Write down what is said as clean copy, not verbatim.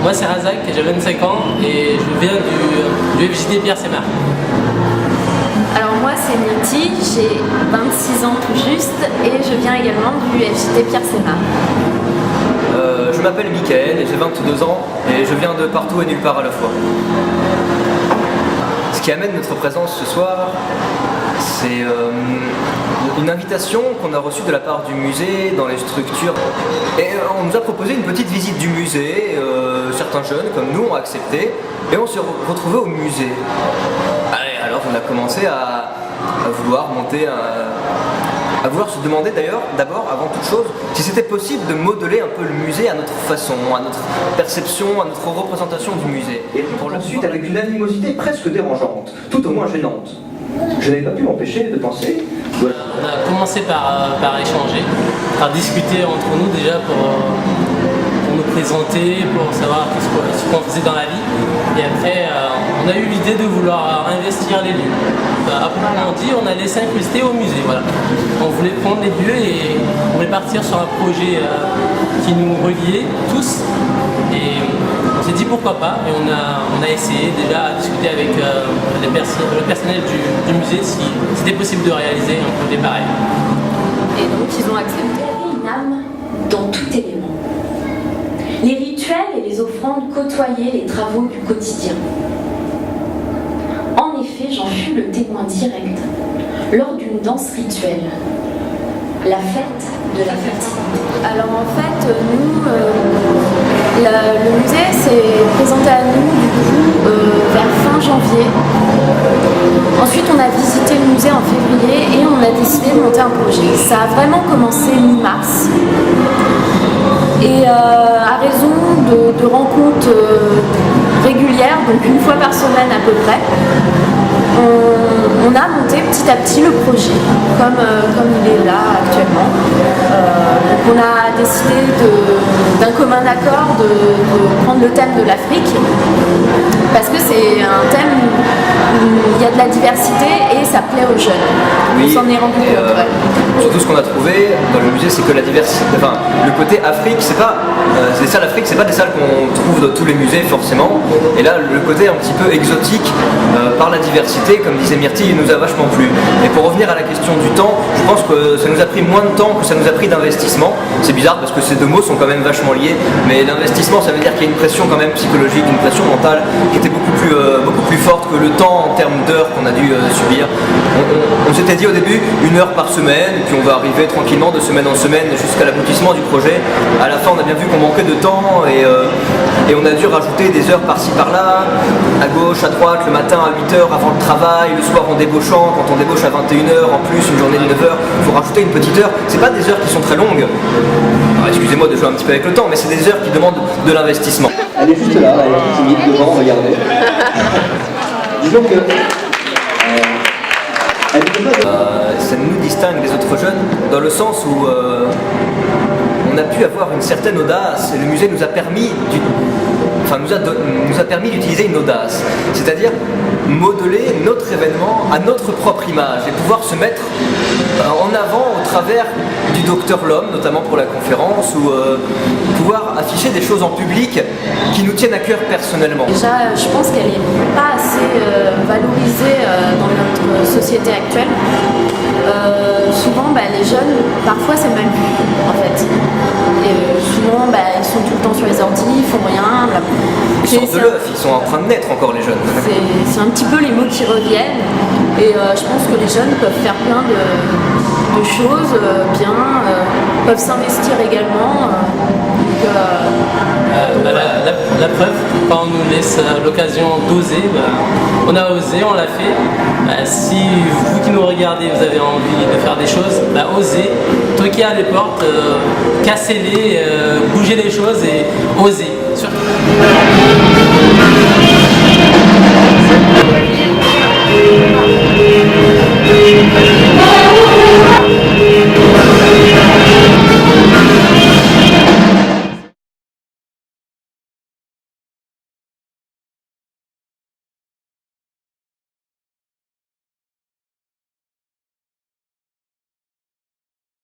Moi c'est Razak, j'ai 25 ans et je viens du FJT Pierre Sémar. Alors moi c'est Niti, j'ai 26 ans tout juste et je viens également du FJT Pierre Sémar. Je m'appelle Mickaël et j'ai 22 ans et je viens de partout et nulle part à la fois. Ce qui amène notre présence ce soir, c'est une invitation qu'on a reçue de la part du musée dans les structures. Et on nous a proposé une petite visite du musée, certains jeunes comme nous ont accepté et on s'est retrouvés au musée. Alors on a commencé à vouloir monter à vouloir se demander d'ailleurs, d'abord, avant toute chose, si c'était possible de modeler un peu le musée à notre façon, à notre perception, à notre représentation du musée. Et pour la suite, avec une animosité presque dérangeante, tout au moins gênante. Je n'avais pas pu m'empêcher de penser... On a commencé par échanger, par discuter entre nous déjà pour nous présenter, pour savoir ce qu'on faisait dans la vie. Et après, on a eu l'idée de vouloir investir les lieux. À proprement dit, on allait s'incruster au musée. Voilà. On voulait prendre les lieux et on voulait partir sur un projet qui nous reliait tous. Et on s'est dit pourquoi pas. Et on a essayé déjà à discuter avec le personnel du musée si c'était possible de réaliser un projet pareil. Et donc ils ont accepté. Une âme dans tout élément. Les rituels et les offrandes côtoyaient les travaux du quotidien. En effet, j'en fus le témoin direct lors d'une danse rituelle, la fête de la fatigue. Alors en fait, nous, le musée s'est présenté à nous du coup vers fin janvier. Ensuite, on a visité le musée en février et on a décidé de monter un projet. Ça a vraiment commencé mi-mars. Et à raison de rencontres régulières, donc une fois par semaine à peu près, on a monté petit à petit le projet, comme il est là actuellement. Donc on a décidé d'un commun accord de prendre le thème de l'Afrique, parce que c'est un thème où il y a de la diversité et ça plaît aux jeunes. Oui, on s'en est rendu compte. Surtout ce qu'on a trouvé dans le musée, c'est que la diversité, enfin le côté Afrique, c'est pas les salles Afrique, c'est pas des salles qu'on trouve dans tous les musées forcément. Et là, le côté un petit peu exotique par la diversité, comme disait Myrtille, il nous a vachement plu. Et pour revenir à la question du temps, je pense que ça nous a pris moins de temps que ça nous a pris d'investissement. C'est bizarre parce que ces deux mots sont quand même vachement liés, mais l'investissement, ça veut dire qu'il y a une pression quand même psychologique, une pression mentale qui était beaucoup plus forte que le temps en termes d'heures qu'on a dû subir. On s'était dit au début 1 heure par semaine, puis on va arriver tranquillement de semaine en semaine jusqu'à l'aboutissement du projet. À la fin, on a bien vu qu'on manquait de temps et on a dû rajouter des heures par-ci par-là, à gauche, à droite, le matin à 8h avant le travail, le soir en débauchant, quand on débauche à 21h, en plus une journée de 9h, il faut rajouter une petite heure. C'est pas des heures qui sont très longues. Alors, excusez-moi de jouer un petit peu avec le temps, mais c'est des heures qui demandent de l'investissement. Elle est juste là, elle est timide devant, regardez. Disons que ça nous distingue des autres jeunes dans le sens où on a pu avoir une certaine audace et le musée nous a permis d'utiliser une audace, c'est-à-dire modeler notre événement à notre propre image et pouvoir se mettre en avant au travers du Docteur L'Homme, notamment pour la conférence, ou pouvoir afficher des choses en public qui nous tiennent à cœur personnellement. Déjà, je pense qu'elle n'est pas assez valorisée dans notre société actuelle. Souvent, les jeunes, parfois c'est mal vu en fait. Et souvent, ils sont tout le temps sur les ordi, ils font rien. Ils sortent de l'œuf, ils sont en train de naître encore les jeunes. C'est un petit peu les mots qui reviennent. Et je pense que les jeunes peuvent faire plein de choses bien, peuvent s'investir également. La preuve, quand on nous laisse l'occasion d'oser, on a osé, on l'a fait. Si vous qui nous regardez, vous avez envie de faire des choses, osez, toquez à les portes, cassez-les, bougez les choses et osez surtout.